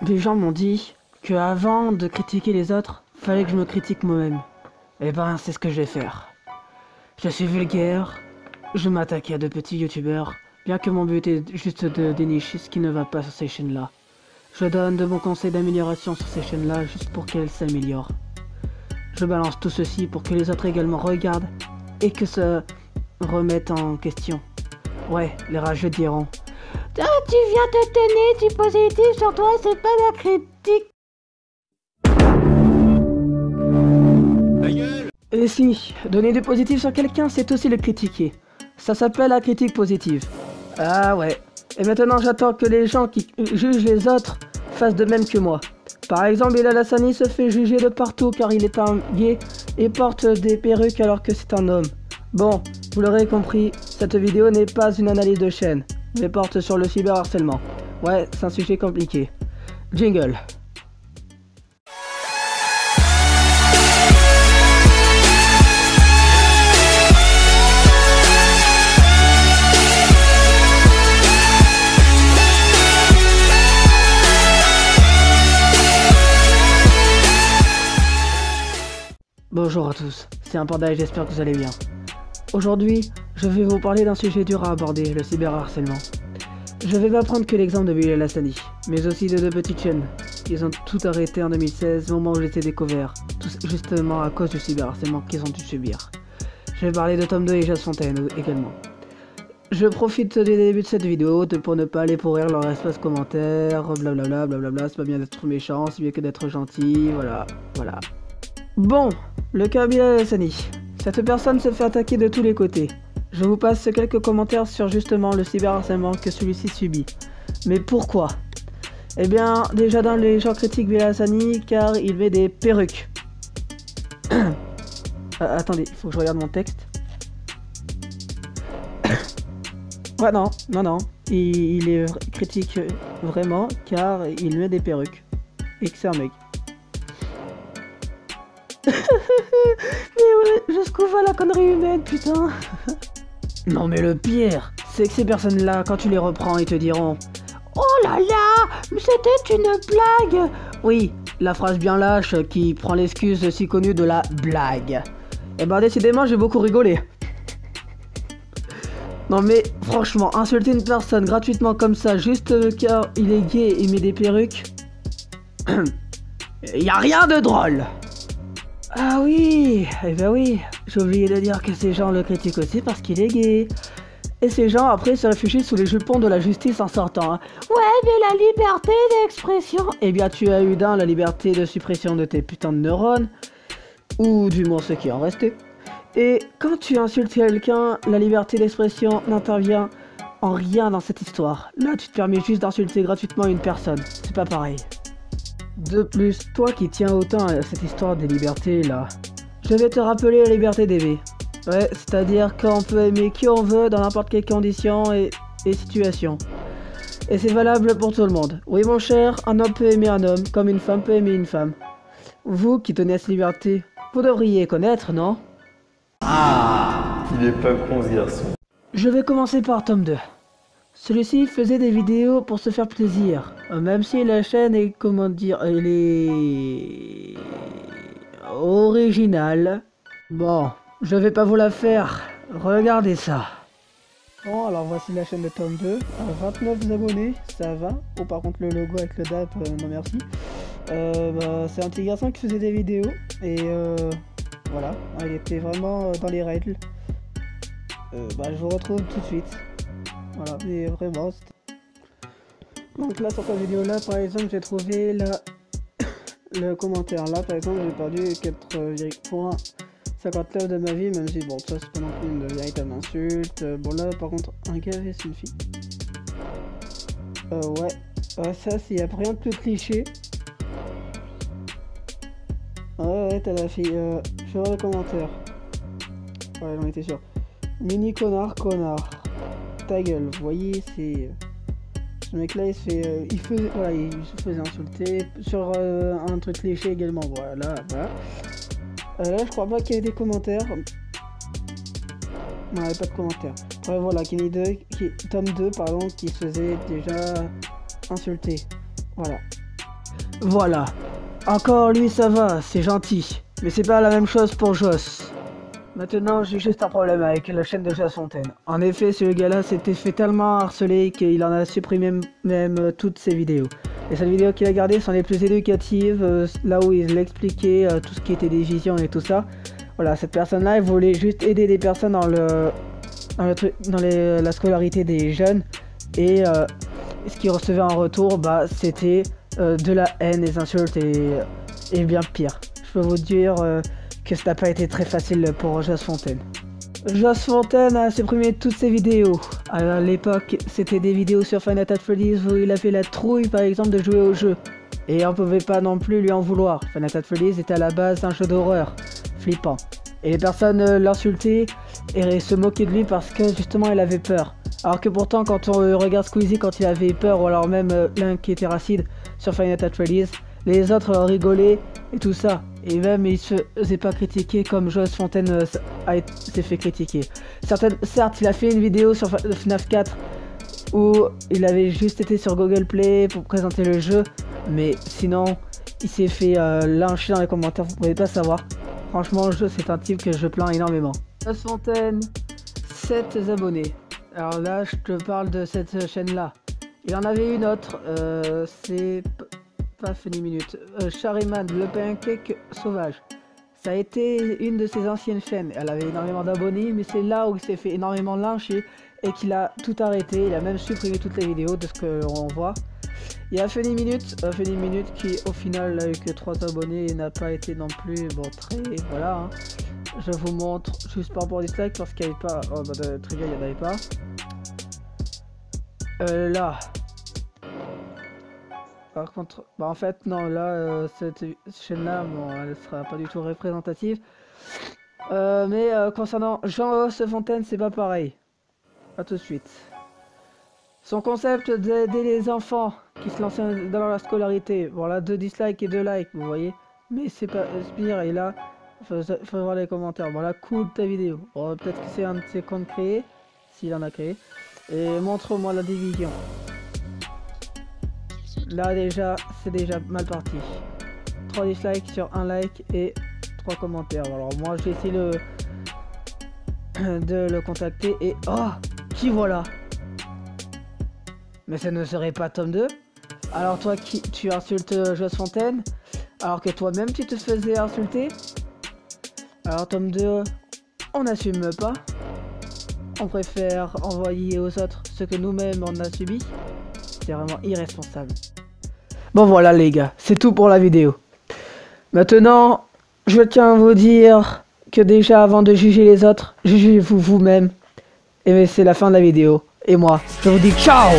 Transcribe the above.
Des gens m'ont dit que avant de critiquer les autres, fallait que je me critique moi-même. Eh ben, c'est ce que je vais faire. Je suis vulgaire, je m'attaque à de petits youtubeurs, bien que mon but est juste de dénicher ce qui ne va pas sur ces chaînes-là. Je donne de bons conseils d'amélioration sur ces chaînes-là juste pour qu'elles s'améliorent. Je balance tout ceci pour que les autres également regardent et que se remettent en question. Ouais, les rageux diront: Ah, tu viens de tenir du positif sur toi, c'est pas la critique. Et si, donner du positif sur quelqu'un, c'est aussi le critiquer. Ça s'appelle la critique positive. Ah ouais. Et maintenant, j'attends que les gens qui jugent les autres fassent de même que moi. Par exemple, Bilal Hassani se fait juger de partout car il est un gay et porte des perruques alors que c'est un homme. Bon, vous l'aurez compris, cette vidéo n'est pas une analyse de chaîne, mais porte sur le cyberharcèlement. Ouais, c'est un sujet compliqué. Jingle. Bonjour à tous, c'est un panda et j'espère que vous allez bien. Aujourd'hui, je vais vous parler d'un sujet dur à aborder, le cyberharcèlement. Je vais pas prendre que l'exemple de Bilal Hassani, mais aussi de deux petites chaînes. Ils ont tout arrêté en 2016, au moment où j'étais découvert, tout justement à cause du cyberharcèlement qu'ils ont dû subir. Je vais parler de Tom 2 et Jazz Fontaine également. Je profite des débuts de cette vidéo pour ne pas aller pourrir leur espace commentaire, blablabla, blablabla, c'est pas bien d'être méchant, c'est mieux que d'être gentil, voilà. Bon, le cas Bilal Hassani. Cette personne se fait attaquer de tous les côtés. Je vous passe quelques commentaires sur justement le cyberharcèlement que celui-ci subit. Mais pourquoi? Eh bien, déjà les gens critiquent Bilal Hassani car il met des perruques. Attendez, il faut que je regarde mon texte. Ouais, non. Il est critique vraiment car il met des perruques. Et que c'est un mec. Mais ouais, jusqu'où va la connerie humaine, putain. Non mais le pire, c'est que ces personnes-là, quand tu les reprends, ils te diront: Oh là là, mais c'était une blague. Oui, la phrase bien lâche qui prend l'excuse si connue de la blague. Eh ben décidément, j'ai beaucoup rigolé. Non mais franchement, insulter une personne gratuitement comme ça, juste car il est gay et met des perruques, y a rien de drôle. Ah oui, eh ben oui, j'ai oublié de dire que ces gens le critiquent aussi parce qu'il est gay. Et ces gens après se réfugient sous les jupons de la justice en sortant. Hein. Ouais, mais la liberté d'expression. Eh bien tu as eu la liberté de suppression de tes putains de neurones, ou du moins ce qui en restait. Et quand tu insultes quelqu'un, la liberté d'expression n'intervient en rien dans cette histoire. Là tu te permets juste d'insulter gratuitement une personne, c'est pas pareil. De plus, toi qui tiens autant à cette histoire des libertés là, je vais te rappeler la liberté d'aimer. Ouais, c'est-à-dire qu'on peut aimer qui on veut dans n'importe quelle condition et situation. Et c'est valable pour tout le monde. Oui mon cher, un homme peut aimer un homme, comme une femme peut aimer une femme. Vous qui tenez à cette liberté, vous devriez connaître, non? Ah, il est pas con ce garçon. Je vais commencer par Tom 2. Celui-ci faisait des vidéos pour se faire plaisir, même si la chaîne est, comment dire, elle est originale. Bon, je vais pas vous la faire, regardez ça. Bon, alors voici la chaîne de Tom 2, 29 abonnés, ça va. Oh, par contre le logo avec le DAP, non merci. C'est un petit garçon qui faisait des vidéos, et voilà, il était vraiment dans les règles. Je vous retrouve tout de suite. Voilà, mais vraiment. Donc là, sur cette vidéo là, par exemple, j'ai trouvé le commentaire là, par exemple, j'ai perdu 4,59 de ma vie, même si bon, ça c'est pas non plus une véritable insulte. Bon là, par contre, un gars c'est une fille. Ouais, ça c'est rien de plus cliché. Ouais, t'as la fille. Je vais voir le commentaire. Ouais, j'en étais sûr. Mini connard. Ta gueule, vous voyez, c'est... Ce mec là il se fait... il se faisait insulter sur un truc cliché également, voilà. Là je crois pas qu'il y ait des commentaires. Non, il n'y avait pas de commentaires. Après voilà, Tom 2 pardon, qui se faisait déjà insulter. Voilà. Voilà. Encore lui ça va, c'est gentil. Mais c'est pas la même chose pour Joss. Maintenant j'ai juste un problème avec la chaîne de Joss Fontaine. En effet ce gars-là s'était fait tellement harceler qu'il en a supprimé même toutes ses vidéos. Les seules vidéos qu'il a gardées sont les plus éducatives, là où il expliquait tout ce qui était des visions et tout ça. Voilà, cette personne-là, elle voulait juste aider des personnes dans la scolarité des jeunes. Et ce qu'il recevait en retour, bah, c'était de la haine, des insultes et bien pire. Je peux vous dire que ça n'a pas été très facile pour Joss Fontaine. Joss Fontaine a supprimé toutes ses vidéos. À l'époque, c'était des vidéos sur Five Nights at Freddy's où il a fait la trouille par exemple de jouer au jeu. Et on pouvait pas non plus lui en vouloir. Five Nights at Freddy's était à la base un jeu d'horreur flippant. Et les personnes l'insultaient et se moquaient de lui parce que justement il avait peur. Alors que pourtant quand on regarde Squeezie quand il avait peur ou alors même l'un qui était racide sur Five Nights at Freddy's, les autres rigolaient et tout ça. Et même il se faisait pas critiquer comme Joss Fontaine s'est fait critiquer. Certes il a fait une vidéo sur FNAF 4 où il avait juste été sur Google Play pour présenter le jeu. Mais sinon il s'est fait lyncher dans les commentaires, vous pouvez pas savoir. Franchement c'est un type que je plains énormément. Joss Fontaine, 7 abonnés. Alors là je te parle de cette chaîne là. Il en avait une autre, c'est pas Funny Minute, Chariman, le pancake sauvage. Ça a été une de ses anciennes chaînes. Elle avait énormément d'abonnés, mais c'est là où il s'est fait énormément lyncher et qu'il a tout arrêté. Il a même supprimé toutes les vidéos de ce qu'on voit. Il y a Funny Minute qui au final n'a eu que 3 abonnés et n'a pas été non plus bon très voilà. Hein. Je vous montre juste par rapport au dislike parce qu'il n'y avait pas. Oh bah de trigger il n'y en avait pas. Là. Par contre, bah en fait non là cette chaîne là bon elle sera pas du tout représentative. Mais concernant Joss Fontaine c'est pas pareil. A tout de suite. Son concept d'aider les enfants qui se lançaient dans la scolarité. Bon là 2 dislikes et 2 likes vous voyez. Mais c'est pas pire et là faut voir les commentaires. Bon là cool ta vidéo. Bon, peut-être que c'est un de ses comptes créés. S'il en a créé. Et montre-moi la division. Là déjà c'est déjà mal parti. 3 dislikes sur 1 like et 3 commentaires. Alors moi j'ai essayé de le contacter et oh qui voilà. Mais ça ne serait pas tome 2. Alors toi qui tu insultes Joss Fontaine alors que toi-même tu te faisais insulter. Alors tome 2 on n'assume pas. On préfère envoyer aux autres ce que nous-mêmes on a subi. C'est vraiment irresponsable. Bon voilà les gars, c'est tout pour la vidéo. Maintenant, je tiens à vous dire que déjà avant de juger les autres, jugez-vous vous-même. Et c'est la fin de la vidéo. Et moi, je vous dis ciao!